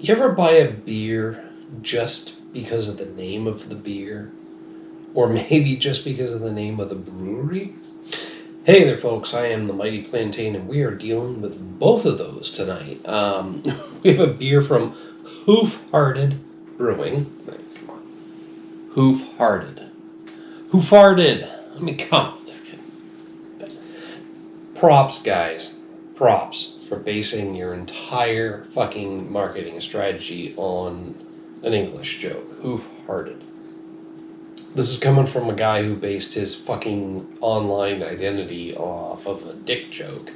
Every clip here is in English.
You ever buy a beer just because of the name of the beer? Or maybe just because of the name of the brewery? Hey there, folks. I am the Mighty Plantain, and we are dealing with both of those tonight. We have a beer from Hoof Brewing. Come on. Hoof Who farted? I mean, come on. Props, guys. Props for basing your entire fucking marketing strategy on an English joke. Hoof-hearted. This is coming from a guy who based his fucking online identity off of a dick joke.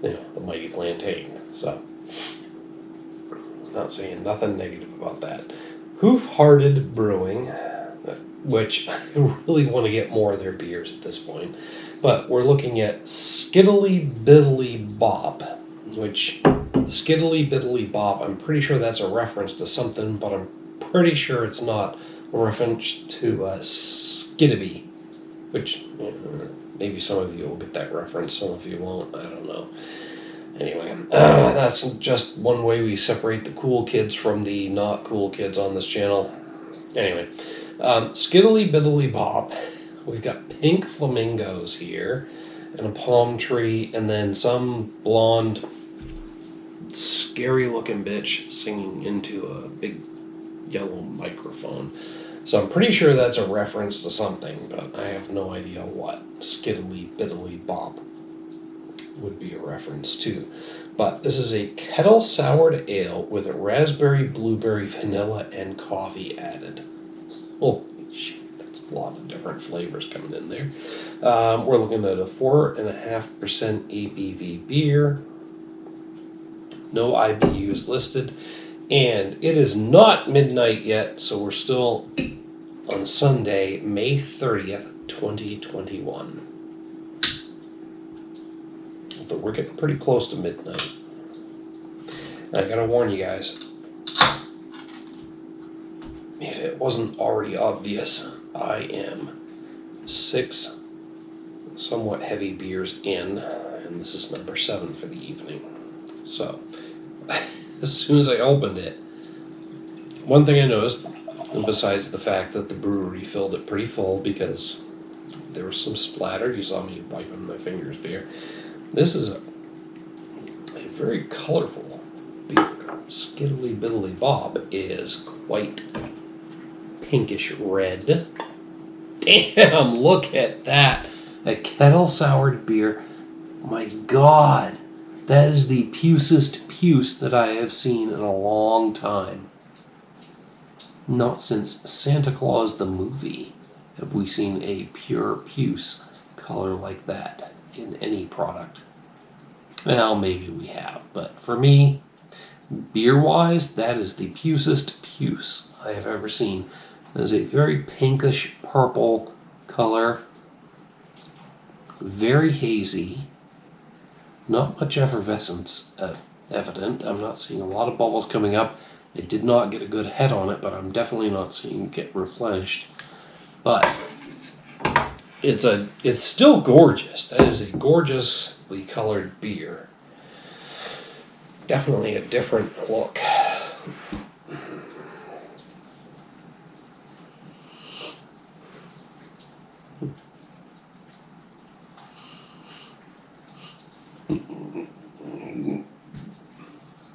You know, the Mighty Plantain. So, not saying nothing negative about that. Hoof-hearted Brewing, which I really want to get more of their beers at this point. But we're looking at Skittley Bittley Bop, which Skittley Bittley Bop, I'm pretty sure that's a reference to something, but I'm pretty sure it's not a reference to Skittley, which maybe some of you will get that reference, some of you won't, I don't know. Anyway, that's just one way we separate the cool kids from the not cool kids on this channel. Anyway, Skittley Bittley Bop. We've got pink flamingos here, and a palm tree, and then some blonde, scary-looking bitch singing into a big yellow microphone. So I'm pretty sure that's a reference to something, but I have no idea what Skittley Bittley Bop would be a reference to. But this is a kettle soured ale with a raspberry, blueberry, vanilla, and coffee added. Holy shit. A lot of different flavors coming in there. We're looking at a 4.5% ABV beer. No IBUs listed. And it is not midnight yet, so we're still on Sunday, May 30th, 2021. But we're getting pretty close to midnight. And I gotta warn you guys, if it wasn't already obvious, I am 6 somewhat heavy beers in, and this is number 7 for the evening. So, as soon as I opened it, one thing I noticed, besides the fact that the brewery filled it pretty full because there was some splatter, you saw me wiping my fingers there. This is a very colorful beer. Skittley Bittley Bop is quite pinkish red. Damn, look at that. A kettle soured beer. My God. That is the pucest puce that I have seen in a long time. Not since Santa Claus the movie have we seen a pure puce color like that in any product. Well, maybe we have, but for me, beer-wise, that is the pucest puce I have ever seen. It is a very pinkish purple color, very hazy, not much effervescence evident. I'm not seeing a lot of bubbles coming up. I did not get a good head on it, but I'm definitely not seeing it get replenished. But it's still gorgeous. That is a gorgeously colored beer. Definitely a different look.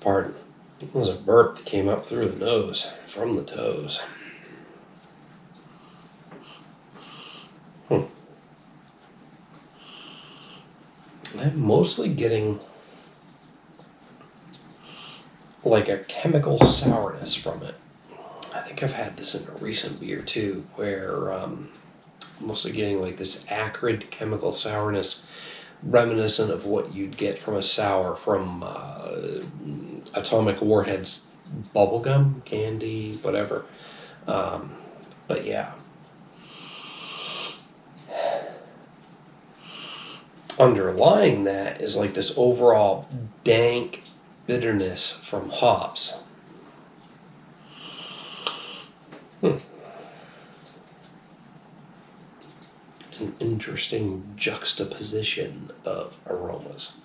Pardon. It was a burp that came up through the nose, from the toes. I'm mostly getting like a chemical sourness from it. I think I've had this in a recent beer too, where I'm mostly getting like this acrid chemical sourness, reminiscent of what you'd get from a sour from Atomic Warhead's bubblegum, candy, whatever. But yeah. Underlying that is like this overall dank bitterness from hops. It's an interesting juxtaposition of aromas.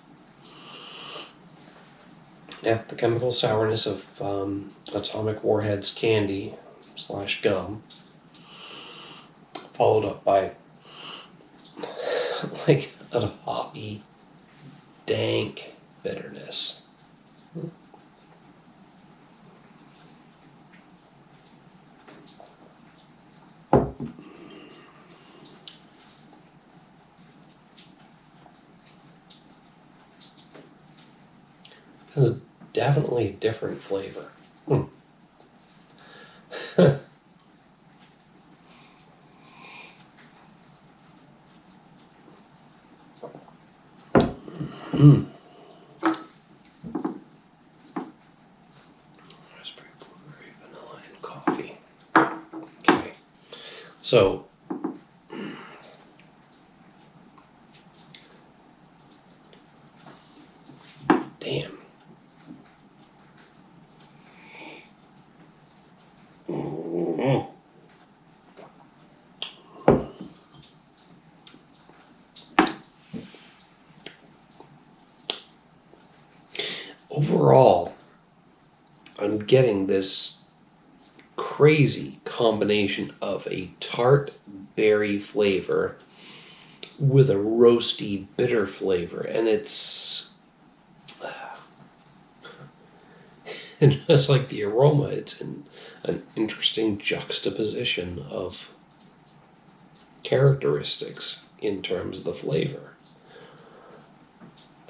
Yeah, the chemical sourness of Atomic Warheads candy / gum, followed up by like a hoppy, dank bitterness. This is definitely a different flavor. Raspberry, blueberry, vanilla, and coffee. Okay, so damn. Overall, I'm getting this crazy combination of a tart berry flavor with a roasty bitter flavor, and it's and just like the aroma, it's an interesting juxtaposition of characteristics in terms of the flavor.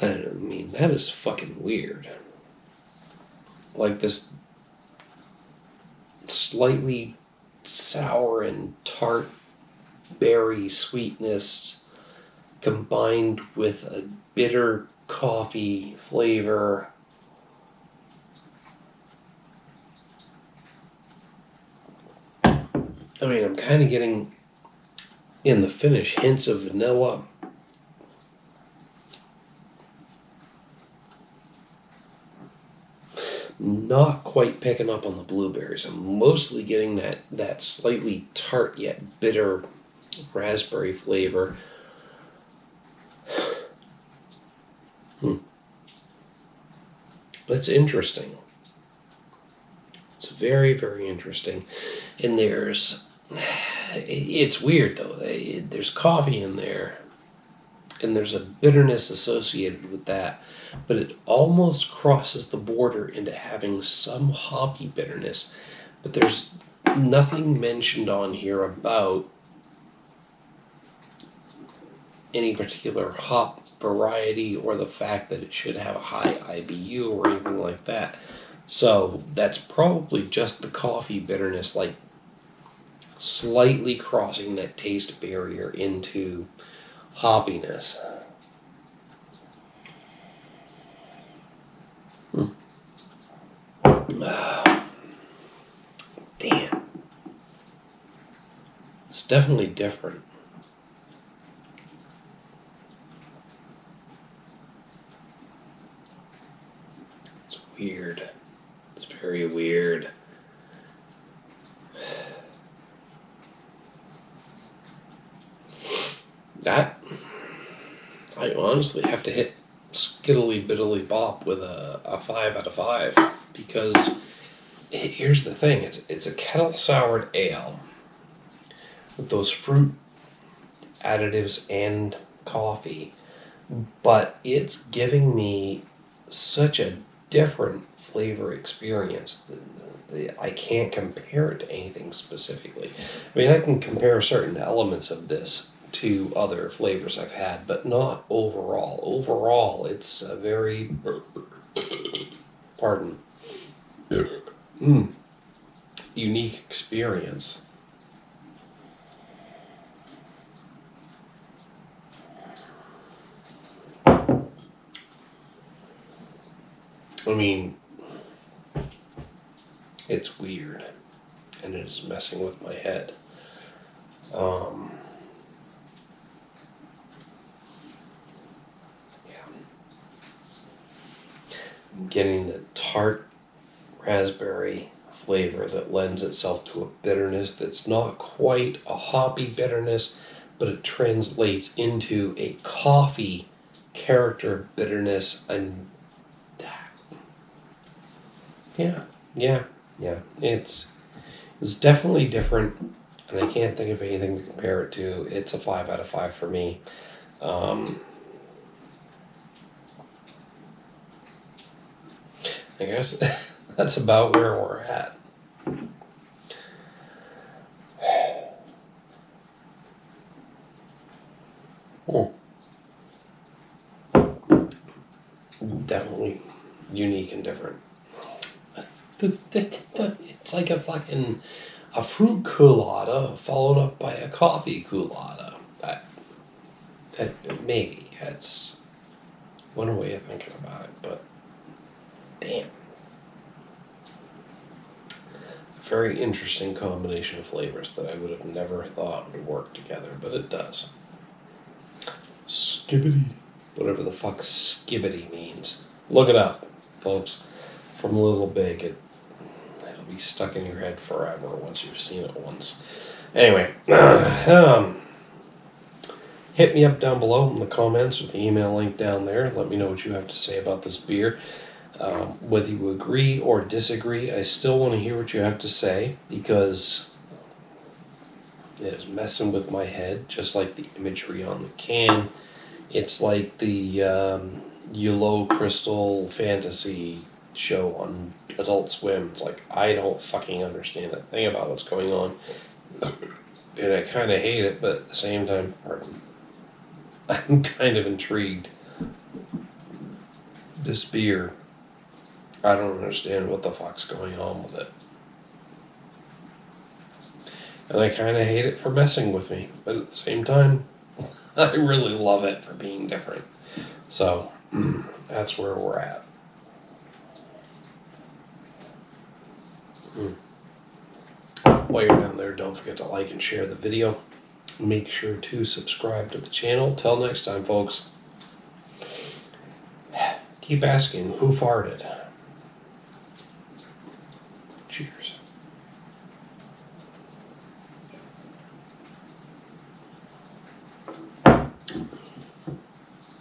And I mean, that is fucking weird. Like this slightly sour and tart berry sweetness combined with a bitter coffee flavor. I mean, I'm kind of getting in the finish hints of vanilla. Not quite picking up on the blueberries. I'm mostly getting that slightly tart yet bitter raspberry flavor. That's interesting. It's very, very interesting. And it's weird though. There's coffee in there, and there's a bitterness associated with that, but it almost crosses the border into having some hoppy bitterness. But there's nothing mentioned on here about any particular hop variety or the fact that it should have a high IBU or anything like that. So that's probably just the coffee bitterness, like slightly crossing that taste barrier into hoppiness. Damn. It's definitely different. It's weird. It's very weird. That, I honestly have to hit Skittley Bittley Bop with a 5 out of 5, because here's the thing, it's a kettle soured ale with those fruit additives and coffee, but it's giving me such a different flavor experience that I can't compare it to anything specifically. I mean, I can compare certain elements of this to other flavors I've had, but not overall. Overall, it's a very, pardon, unique experience. I mean, it's weird, and it is messing with my head. I'm getting the tart raspberry flavor that lends itself to a bitterness that's not quite a hoppy bitterness, but it translates into a coffee character bitterness. And Yeah. It's definitely different, and I can't think of anything to compare it to. It's a 5 out of 5 for me. I guess that's about where we're at. Definitely unique and different. It's like a fruit culotta followed up by a coffee culotta. That maybe that's one way of thinking about it, but damn. Very interesting combination of flavors that I would have never thought would work together, but it does. Skibbity. Whatever the fuck skibbity means. Look it up, folks. From Little Big, it'll be stuck in your head forever once you've seen it once. Anyway, hit me up down below in the comments with the email link down there. Let me know what you have to say about this beer. Whether you agree or disagree, I still want to hear what you have to say, because it is messing with my head, just like the imagery on the can. It's like the Yellow Crystal Fantasy show on Adult Swim. It's like, I don't fucking understand a thing about what's going on, and I kind of hate it, but at the same time, I'm kind of intrigued. This beer, I don't understand what the fuck's going on with it. And I kind of hate it for messing with me, but at the same time, I really love it for being different. So, that's where we're at. While you're down there, don't forget to like and share the video. Make sure to subscribe to the channel. Till next time, folks. Keep asking, who farted? Cheers.